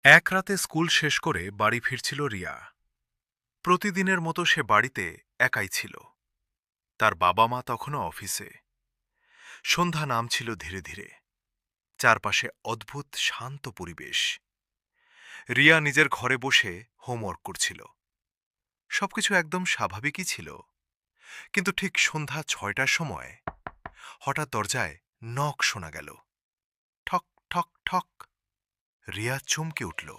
এক রাতে স্কুল শেষ করে বাড়ি ফিরছিল রিয়া। প্রতিদিনের মতো সে বাড়িতে একাই ছিল। তার বাবা মা তখনও অফিসে। সন্ধ্যা নামছিল ধীরে ধীরে। চারপাশে অদ্ভুত শান্ত পরিবেশ। রিয়া নিজের ঘরে বসে হোমওয়ার্ক করছিল। সবকিছু একদম স্বাভাবিকই ছিল, কিন্তু ঠিক সন্ধ্যা ৬টার সময় হঠাৎ দরজায় নক শোনা গেল। ঠক ঠক ঠক। রিয়া চমকে উঠল।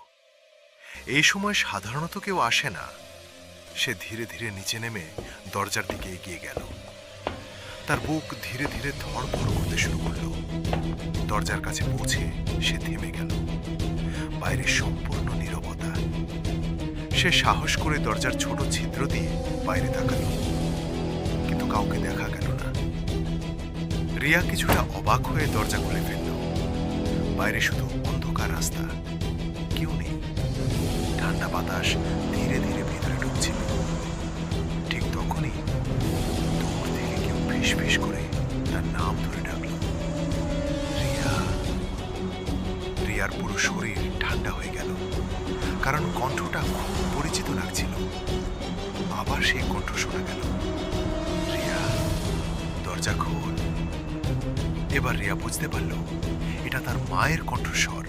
এই সময় সাধারণত কেউ আসে না। সে ধীরে ধীরে নিচে নেমে দরজার দিকে এগিয়ে গেল। তার বুক ধীরে ধীরে ধড়ফড় করতে শুরু করল। দরজার কাছে পৌঁছে সে থেমে গেল। বাইরে সম্পূর্ণ নীরবতা। সে সাহস করে দরজার ছোট ছিদ্র দিয়ে বাইরে তাকাল, কিন্তু কাউকে দেখা গেল না। রিয়া কিছুটা অবাক হয়ে দরজা খুলে ফেলল। বাইরে শুধু অন্ধকার রাস্তা, কেউ নেই। ঠান্ডা বাতাস ধীরে ধীরে ভেতরে ঢুকছিল। ঠিক তখনই দূর থেকে কেউ ফিস ফিস করে তার নাম ধরে ডাকল, রিয়া। রিয়ার পুরো শরীর ঠান্ডা হয়ে গেল, কারণ কণ্ঠটা খুব পরিচিত লাগছিল। আবার সেই কণ্ঠ শোনা গেল, রিয়া, দরজা খোল। এবার রিয়া বুঝতে পারল এটা তার মায়ের কণ্ঠস্বর।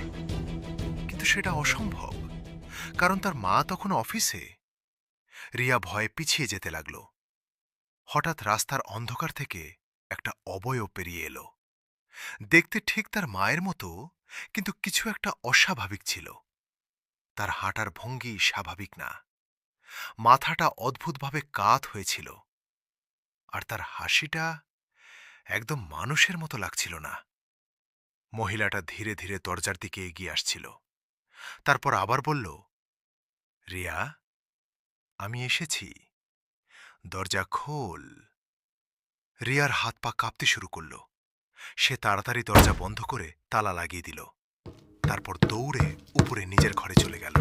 কিন্তু সেটা অসম্ভব, কারণ তার মা তখন অফিসে। রিয়া ভয়ে পিছিয়ে যেতে লাগল। হঠাৎ রাস্তার অন্ধকার থেকে একটা অবয়ব পেরিয়ে এলো। দেখতে ঠিক তার মায়ের মতো, কিন্তু কিছু একটা অস্বাভাবিক ছিল। তার হাঁটার ভঙ্গি স্বাভাবিক না। মাথাটা অদ্ভুতভাবে কাত হয়েছিল, আর তার হাসিটা একদম মানুষের মতো লাগছিল না। মহিলাটা ধীরে ধীরে দরজার দিকে এগিয়ে আসছিল। তারপর আবার বলল, রিয়া, আমি এসেছি, দরজা খোল। রিয়ার হাত পা কাঁপতে শুরু করল। সে তাড়াতাড়ি দরজা বন্ধ করে তালা লাগিয়ে দিল। তারপর দৌড়ে উপরে নিজের ঘরে চলে গেল।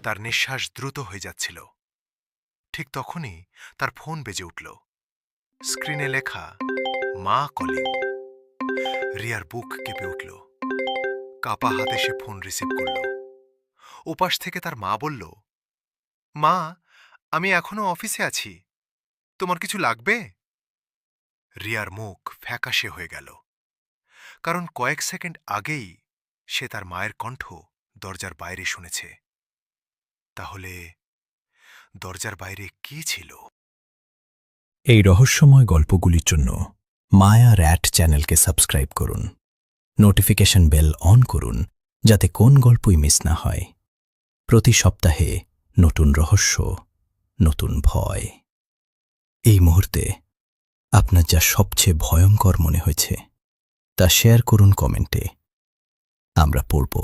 তার নিঃশ্বাস দ্রুত হয়ে যাচ্ছিল। ঠিক তখনই তার ফোন বেজে উঠল। স্ক্রিনে লেখা, মা কলিং। রিয়ার বুক কেঁপে উঠল। কাপা হাতে সে ফোন রিসিভ করল। ওপাশ থেকে তার মা বলল, মা, আমি এখনো অফিসে আছি, তোমার কিছু লাগবে? রিয়ার মুখ ফ্যাকাশে হয়ে গেল, কারণ কয়েক সেকেন্ড আগেই সে তার মায়ের কণ্ঠ দরজার বাইরে শুনেছে। তাহলে দরজার বাইরে কি ছিল? এই রহস্যময় গল্পগুলির জন্য মায়া র‍্যাট চ্যানেলকে সাবস্ক্রাইব করুন। নোটিফিকেশন বেল অন করুন, যাতে কোন গল্পই মিস না হয়। প্রতি সপ্তাহে নতুন রহস্য, নতুন ভয়। এই মুহূর্তে আপনার যা সবচেয়ে ভয়ঙ্কর মনে হয়েছে তা শেয়ার করুন কমেন্টে। আমরা পড়ব।